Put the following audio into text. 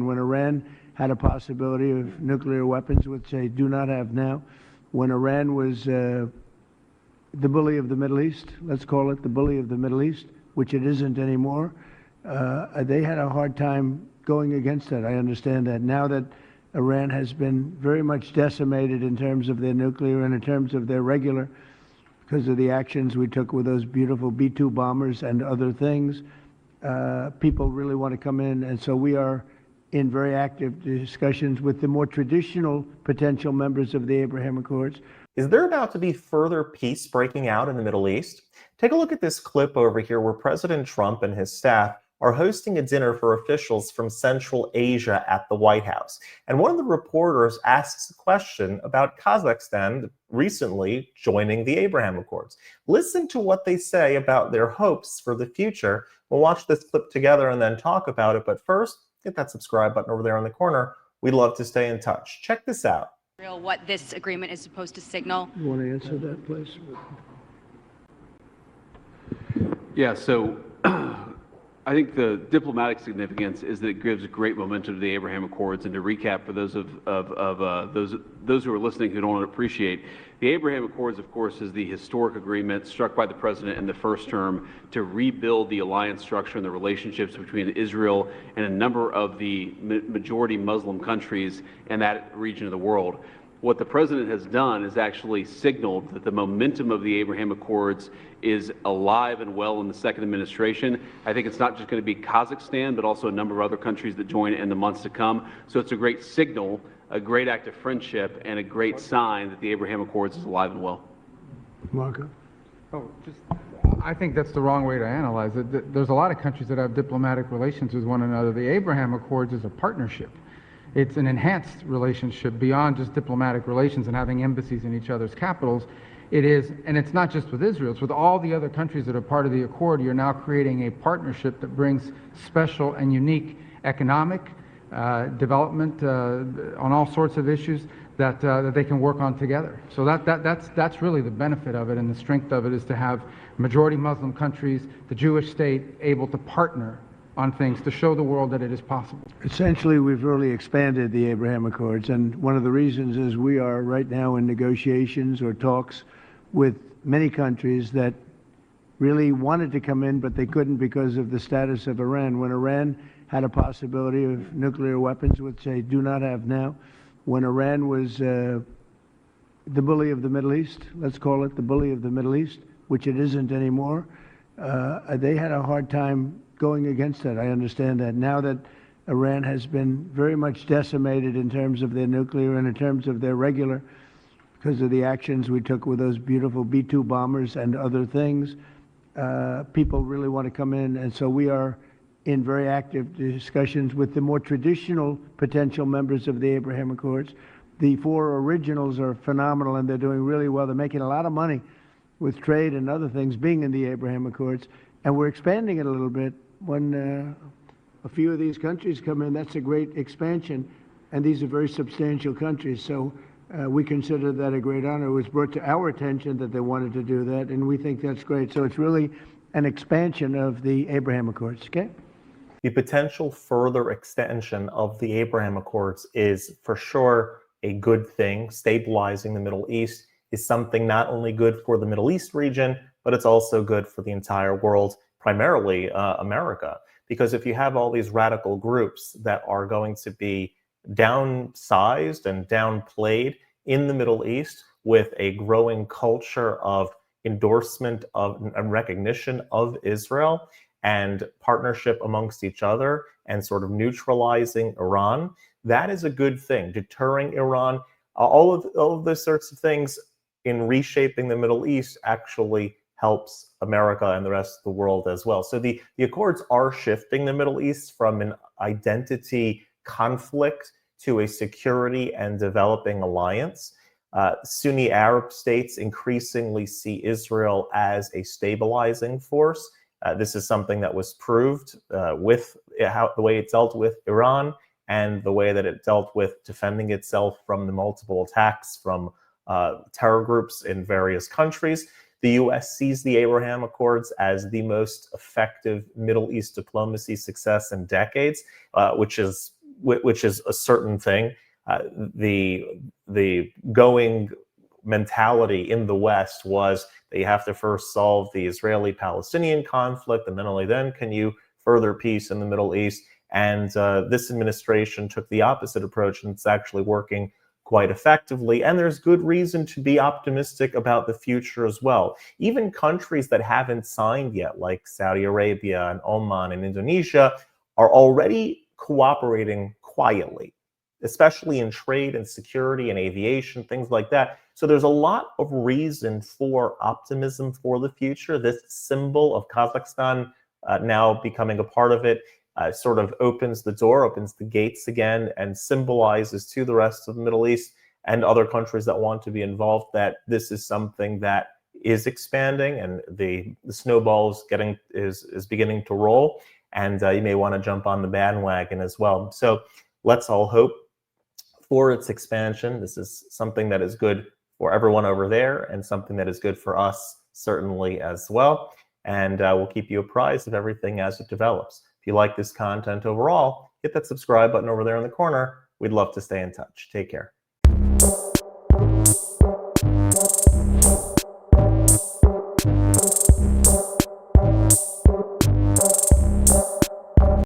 When Iran had a possibility of nuclear weapons, which they do not have now, when Iran was the bully of the Middle East, let's call it the bully of the Middle East, which it isn't anymore, they had a hard time going against that. I understand that. Now that Iran has been very much decimated in terms of their nuclear and in terms of their regular, because of the actions we took with those beautiful B-2 bombers and other things, people really want to come in. And so we are in very active discussions with the more traditional potential members of the Abraham Accords. Is there about to be further peace breaking out in the Middle East? Take a look at this clip over here where President Trump and his staff are hosting a dinner for officials from Central Asia at the White House. And one of the reporters asks a question about Kazakhstan recently joining the Abraham Accords. Listen to what they say about their hopes for the future. We'll watch this clip together and then talk about it. But first, hit that subscribe button over there in the corner. We'd love to stay in touch. Check this out. What this agreement is supposed to signal. You want to answer that, please? Yeah, so I think the diplomatic significance is that it gives great momentum to the Abraham Accords. And to recap for those those who are listening who don't appreciate, the Abraham Accords, of course, is the historic agreement struck by the president in the first term to rebuild the alliance structure and the relationships between Israel and a number of the majority Muslim countries in that region of the world. What the president has done is actually signaled that the momentum of the Abraham Accords is alive and well in the second administration. I think it's not just going to be Kazakhstan, but also a number of other countries that join in the months to come. So it's a great signal, a great act of friendship, and a great sign that the Abraham Accords is alive and well. Marco? I think that's the wrong way to analyze it. There's a lot of countries that have diplomatic relations with one another. The Abraham Accords is a partnership. It's an enhanced relationship beyond just diplomatic relations and having embassies in each other's capitals. It is, and it's not just with Israel, it's with all the other countries that are part of the accord. You're now creating a partnership that brings special and unique economic development on all sorts of issues that they can work on together. So that's really the benefit of it, and the strength of it is to have majority Muslim countries, the Jewish state, able to partner on things to show the world that it is possible. Essentially, we've really expanded the Abraham Accords, and one of the reasons is we are right now in negotiations or talks with many countries that really wanted to come in, but they couldn't because of the status of Iran. When Iran had a possibility of nuclear weapons, which they do not have now, when Iran was the bully of the Middle East, let's call it the bully of the Middle East, which it isn't anymore, they had a hard time going against that. I understand that. Now that Iran has been very much decimated in terms of their nuclear and in terms of their regular, because of the actions we took with those beautiful B-2 bombers and other things, people really want to come in. And so we are in very active discussions with the more traditional potential members of the Abraham Accords. The four originals are phenomenal, and they're doing really well. They're making a lot of money with trade and other things being in the Abraham Accords. And we're expanding it a little bit. When a few of these countries come in, that's a great expansion, and these are very substantial countries. So we consider that a great honor. It was brought to our attention that they wanted to do that, and we think that's great. So it's really an expansion of the Abraham Accords, okay? The potential further extension of the Abraham Accords is for sure a good thing. Stabilizing the Middle East is something not only good for the Middle East region, but it's also good for the entire world, primarily America. Because if you have all these radical groups that are going to be downsized and downplayed in the Middle East with a growing culture of endorsement of and recognition of Israel and partnership amongst each other and sort of neutralizing Iran, that is a good thing. Deterring Iran, all of those sorts of things in reshaping the Middle East actually helps America and the rest of the world as well. So the Accords are shifting the Middle East from an identity conflict to a security and developing alliance. Sunni Arab states increasingly see Israel as a stabilizing force. This is something that was proved with the way it dealt with Iran and the way that it dealt with defending itself from the multiple attacks from terror groups in various countries. The U.S. sees the Abraham Accords as the most effective Middle East diplomacy success in decades, which is which is a certain thing. The going mentality in the West was that you have to first solve the Israeli-Palestinian conflict, and then only then can you further peace in the Middle East. And this administration took the opposite approach, and it's actually working quite effectively. And there's good reason to be optimistic about the future as well. Even countries that haven't signed yet, like Saudi Arabia and Oman and Indonesia, are already cooperating quietly, especially in trade and security and aviation, things like that. So there's a lot of reason for optimism for the future. This symbol of Kazakhstan now becoming a part of it sort of opens the door, opens the gates again, and symbolizes to the rest of the Middle East and other countries that want to be involved that this is something that is expanding, and the snowball is beginning to roll, and you may want to jump on the bandwagon as well. So let's all hope for its expansion. This is something that is good for everyone over there, and something that is good for us certainly as well. And we'll keep you apprised of everything as it develops. If you like this content overall, hit that subscribe button over there in the corner. We'd love to stay in touch. Take care.